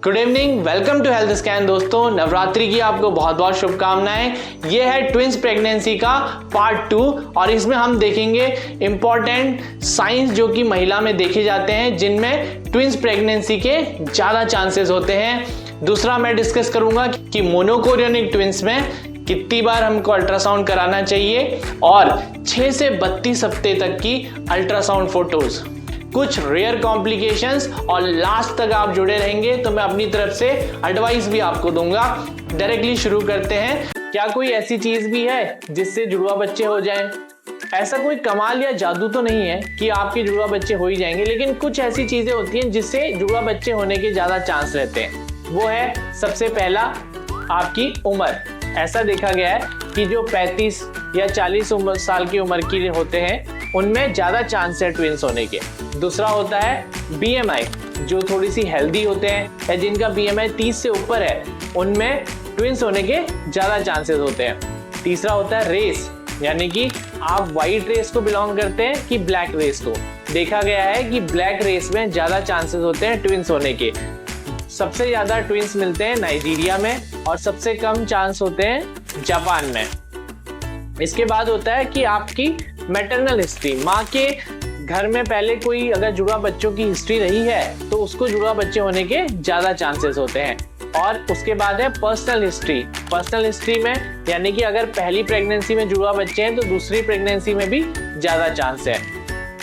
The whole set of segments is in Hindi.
Good evening, welcome to health scan. दोस्तों, नवरात्रि की आपको बहुत बहुत शुभकामनाएं। ये है ट्विंस प्रेगनेंसी का पार्ट 2 और इसमें हम देखेंगे इंपॉर्टेंट साइंस जो कि महिला में देखे जाते हैं जिनमें ट्विंस प्रेगनेंसी के ज़्यादा चांसेस होते हैं। दूसरा मैं डिस्कस करूंगा कि मोनोकोरियोनिक ट्विंस में कितनी बार हमको अल्ट्रासाउंड कराना चाहिए और 6 से 32 हफ्ते तक की अल्ट्रासाउंड फोटोज, कुछ रेयर कॉम्प्लिकेशंस और लास्ट तक आप जुड़े रहेंगे तो मैं अपनी तरफ से एडवाइस भी आपको दूंगा। डायरेक्टली शुरू करते हैं। क्या कोई ऐसी चीज भी है जिससे जुड़वा बच्चे हो जाएं? ऐसा कोई कमाल या जादू तो नहीं है कि आपके जुड़वा बच्चे हो ही जाएंगे, लेकिन कुछ ऐसी चीजें होती हैं जिससे जुड़वा बच्चे होने के ज्यादा चांस रहते हैं। वो है सबसे पहला आपकी उम्र। ऐसा देखा गया है कि जो 35 या 40 साल की उम्र के होते हैं उनमें ज्यादा चांस है ट्विंस होने के। दूसरा होता है बीएमआई, जो थोड़ी सी हेल्दी होते हैं या जिनका बीएमआई 30 से ऊपर है उनमें ट्विंस होने के ज्यादा चांसेस होते हैं। तीसरा होता है रेस, यानी कि आप व्हाइट रेस को बिलोंग करते हैं कि ब्लैक रेस को। देखा गया है कि ब्लैक रेस में ज्यादा चांसेस होते हैं ट्विंस होने के। सबसे ज्यादा ट्विंस मिलते हैं नाइजीरिया में और सबसे कम चांस होते हैं जापान में। इसके बाद होता है कि आपकी मैटरनल हिस्ट्री, माँ के घर में पहले कोई अगर जुड़वा बच्चों की हिस्ट्री रही है तो उसको जुड़वा बच्चे होने के ज्यादा चांसेस होते हैं। और उसके बाद है पर्सनल हिस्ट्री। पर्सनल हिस्ट्री में यानी कि अगर पहली प्रेगनेंसी में जुड़वा बच्चे हैं तो दूसरी प्रेगनेंसी में भी ज्यादा चांस है।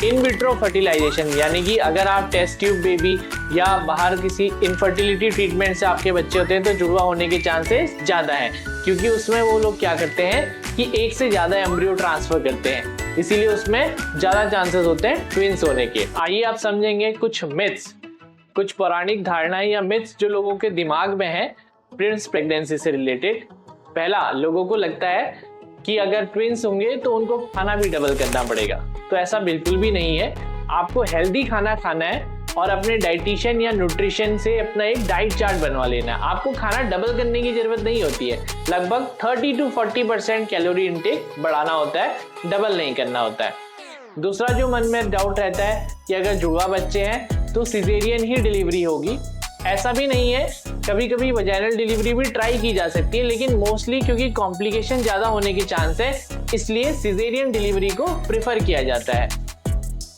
इन विट्रो फर्टिलाइजेशन, यानी कि अगर आप टेस्ट ट्यूब बेबी या बाहर किसी इनफर्टिलिटी ट्रीटमेंट से आपके बच्चे होते हैं तो जुड़वा होने के चांसेस ज्यादा हैं, क्योंकि उसमें वो लोग क्या करते हैं कि एक से ज्यादा एम्ब्रियो ट्रांसफर करते हैं, इसीलिए उसमें ज्यादा चांसेस होते हैं ट्विंस होने के। आइए आप समझेंगे कुछ मिथ्स, कुछ पौराणिक धारणाएं या मिथ्स जो लोगों के दिमाग में है ट्विंस प्रेगनेंसी से रिलेटेड। पहला, लोगों को लगता है कि अगर ट्विंस होंगे तो उनको खाना भी डबल करना पड़ेगा, तो ऐसा बिल्कुल भी नहीं है। आपको हेल्दी खाना खाना है और अपने डाइटिशियन या न्यूट्रिशन से अपना एक डाइट चार्ट बनवा लेना है। आपको खाना डबल करने की जरूरत नहीं होती है। लगभग 30 to 40% कैलोरी इनटेक बढ़ाना होता है, डबल नहीं करना होता है। दूसरा जो मन में डाउट रहता है कि अगर जुड़वा बच्चे हैं तो सिजेरियन ही डिलीवरी होगी, ऐसा भी नहीं है। कभी कभी वजाइनल डिलीवरी भी ट्राई की जा सकती है, लेकिन मोस्टली क्योंकि कॉम्प्लिकेशन ज्यादा होने के चांस है इसलिए सिजेरियन डिलीवरी को प्रेफर किया जाता है।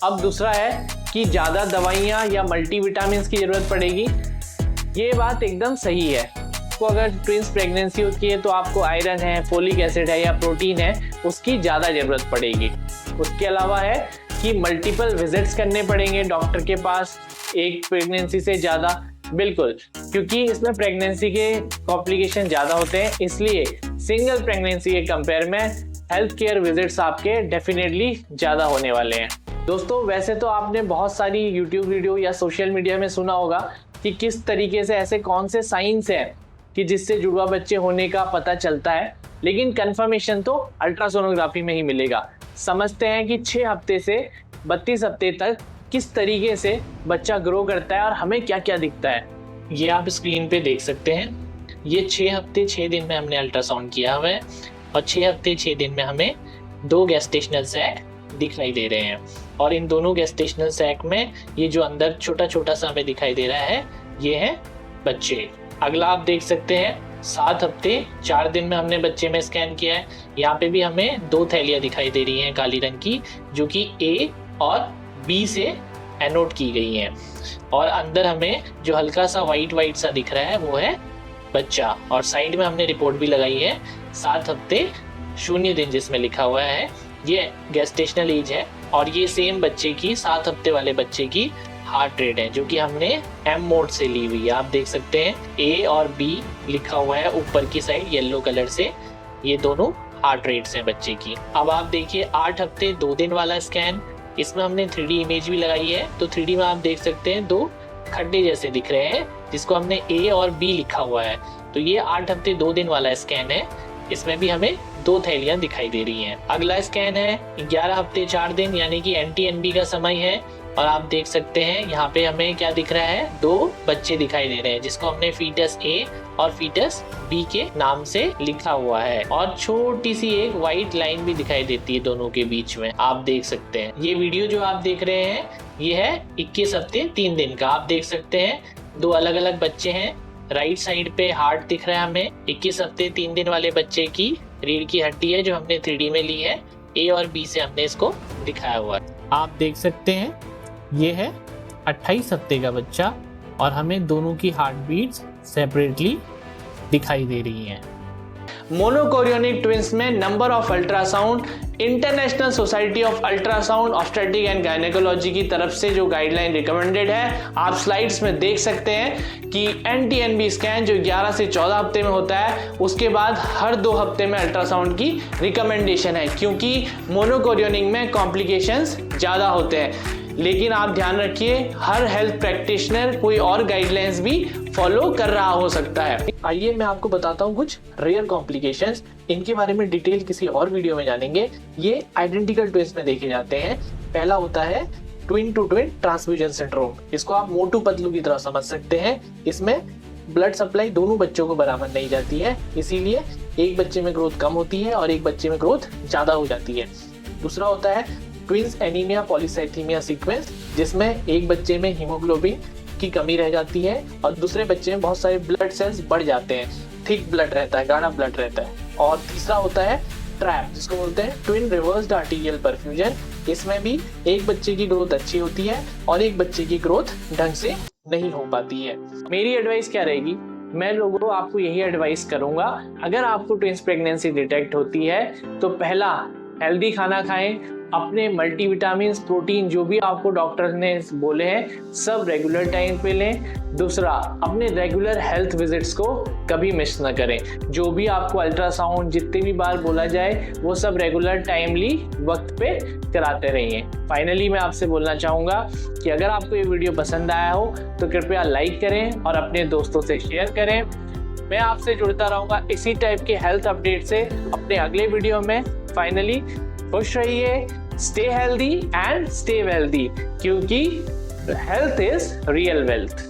अब दूसरा है कि ज्यादा दवाइयाँ या मल्टीविटामिन की जरूरत पड़ेगी। ये बात एकदम सही है। तो अगर ट्विंस प्रेगनेंसी होती है तो आपको आयरन है, फोलिक एसिड है या प्रोटीन है, उसकी ज्यादा जरूरत पड़ेगी। उसके अलावा है कि मल्टीपल विजिट्स करने पड़ेंगे डॉक्टर के पास एक प्रेगनेंसी से ज्यादा। बिल्कुल, क्योंकि इसमें प्रेगनेंसी के कॉम्प्लिकेशन ज्यादा होते हैं, इसलिए सिंगल प्रेगनेंसी के कंपेयर में हेल्थ केयर विजिट्स आपके डेफिनेटली ज्यादा होने वाले हैं। दोस्तों, वैसे तो आपने बहुत सारी यूट्यूब वीडियो या सोशल मीडिया में सुना होगा कि किस तरीके से ऐसे कौन से साइंस हैं कि जिससे जुड़वा बच्चे होने का पता चलता है, लेकिन कंफर्मेशन तो अल्ट्रासोनोग्राफी में ही मिलेगा। समझते हैं कि 6 हफ्ते से 32 हफ्ते तक किस तरीके से बच्चा ग्रो करता है और हमें क्या क्या दिखता है। ये आप स्क्रीन पे देख सकते हैं। ये 6 हफ्ते 6 दिन में हमने अल्ट्रासाउंड किया हुआ है और 6 हफ्ते 6 दिन में हमें 2 गेस्टेशनल सैक दिखाई दे रहे हैं। और इन दोनों गेस्टेशनल सैक में ये जो अंदर छोटा छोटा सा हमें दिखाई दे रहा है, ये है बच्चे। अगला आप देख सकते हैं 7 हफ्ते 4 दिन में हमने बच्चे में स्कैन किया है। यहाँ पे भी हमें 2 थैलियाँ दिखाई दे रही हैं काली रंग की, जो कि ए और बी से एनोट की गई हैं। और अंदर हमें जो हल्का सा वाइट सा दिख रहा है वो है बच्चा। और साइड में हमने रिपोर्ट भी लगाई है 7 हफ्ते 0 दिन जिसमें लिखा हुआ है, ये गेस्टेशनल एज है। और ये सेम बच्चे की 7 हफ्ते वाले बच्चे की हार्ट रेट है, जो कि हमने एम मोड से ली हुई है। आप देख सकते हैं ए और बी लिखा हुआ है ऊपर की साइड येलो कलर से। ये दोनों हार्ट रेट्स हैं बच्चे की। अब आप देखिए 8 हफ्ते 2 दिन वाला स्कैन, इसमें हमने 3D इमेज भी लगाई है। तो 3D में आप देख सकते हैं 2 खड्डे जैसे दिख रहे हैं जिसको हमने ए और बी लिखा हुआ है। तो ये 8 हफ्ते 2 दिन वाला स्कैन है, इसमें भी हमें 2 थैलियां दिखाई दे रही हैं। अगला स्कैन है 11 हफ्ते 4 दिन, यानी कि NT-NB का समय है। और आप देख सकते हैं यहाँ पे हमें क्या दिख रहा है, 2 बच्चे दिखाई दे रहे हैं जिसको हमने फीटस ए और फीटस बी के नाम से लिखा हुआ है। और छोटी सी एक व्हाइट लाइन भी दिखाई देती है दोनों के बीच में, आप देख सकते हैं। ये वीडियो जो आप देख रहे हैं ये है 21 हफ्ते 3 दिन का। आप देख सकते हैं दो अलग अलग बच्चे हैं। राइट साइड पे हार्ट दिख रहा है हमें। 21 हफ्ते 3 दिन वाले बच्चे की रीढ़ की हड्डी है जो हमने 3D में ली है। ए और बी से हमने इसको दिखाया हुआ है। आप देख सकते हैं ये है 28 हफ्ते का बच्चा और हमें दोनों की हार्ट बीट्स सेपरेटली दिखाई दे रही हैं। मोनोकोरियोनिक ट्विंस में number of ultrasound international society of ultrasound obstetric and gynaecology की तरफ से जो गाइडलाइन रिकमेंडेड है, आप स्लाइड्स में देख सकते हैं कि NT-NB स्कैन जो 11 से 14 हफ्ते में होता है, उसके बाद हर 2 हफ्ते में अल्ट्रासाउंड की रिकमेंडेशन है, क्योंकि मोनोकोरियोनिक में कॉम्प्लिकेशंस ज़्यादा होते हैं। लेकिन आप ध्यान रखिए, हर हेल्थ प्रैक्टिशनर कोई और गाइडलाइंस भी फॉलो कर रहा हो सकता है। आइए मैं आपको बताता हूँ कुछ रेयर कॉम्प्लिकेशंस। इनके बारे में डिटेल किसी और वीडियो में जानेंगे। ये आइडेंटिकल ट्विंस में देखे जाते हैं। पहला होता है twin to twin transfusion syndrome. इसको आप मोटू पतलू की तरह समझ सकते हैं। इसमें ब्लड सप्लाई दोनों बच्चों को बराबर नहीं जाती है, इसीलिए एक बच्चे में ग्रोथ कम होती है और एक बच्चे में ग्रोथ ज्यादा हो जाती है। दूसरा होता है ट्विंस एनीमिया पॉलीसाइथीमिया सीक्वेंस, जिसमें एक बच्चे में हीमोग्लोबिन की कमी रह जाती है और दूसरे बच्चे में बहुत सारे ब्लड सेल्स बढ़ जाते हैं, थिक ब्लड रहता है, गाढ़ा ब्लड रहता है। और तीसरा होता है ट्रैप, जिसको बोलते हैं ट्विन रिवर्स्ड आर्टीरियल परफ्यूजन। इसमें भी एक बच्चे की ग्रोथ अच्छी होती है और एक बच्चे की ग्रोथ ढंग से नहीं हो पाती है। मेरी एडवाइस क्या रहेगी? मैं लोगों को आपको यही एडवाइस करूंगा, अगर आपको ट्विंस प्रेगनेंसी डिटेक्ट होती है तो पहला हेल्दी खाना खाएं, अपने मल्टीविटामिन प्रोटीन जो भी आपको डॉक्टर ने बोले हैं सब रेगुलर टाइम पे लें। दूसरा, अपने रेगुलर हेल्थ विजिट्स को कभी मिस ना करें। जो भी आपको अल्ट्रासाउंड जितने भी बार बोला जाए वो सब रेगुलर टाइमली वक्त पे कराते रहिए। फाइनली मैं आपसे बोलना चाहूँगा कि अगर आपको ये वीडियो पसंद आया हो तो कृपया लाइक करें और अपने दोस्तों से शेयर करें। मैं आपसे जुड़ता रहूँगा इसी टाइप के हेल्थ अपडेट से अपने अगले वीडियो में। फाइनली खुश रहिए, stay healthy and stay wealthy, क्योंकि हेल्थ इज रियल वेल्थ।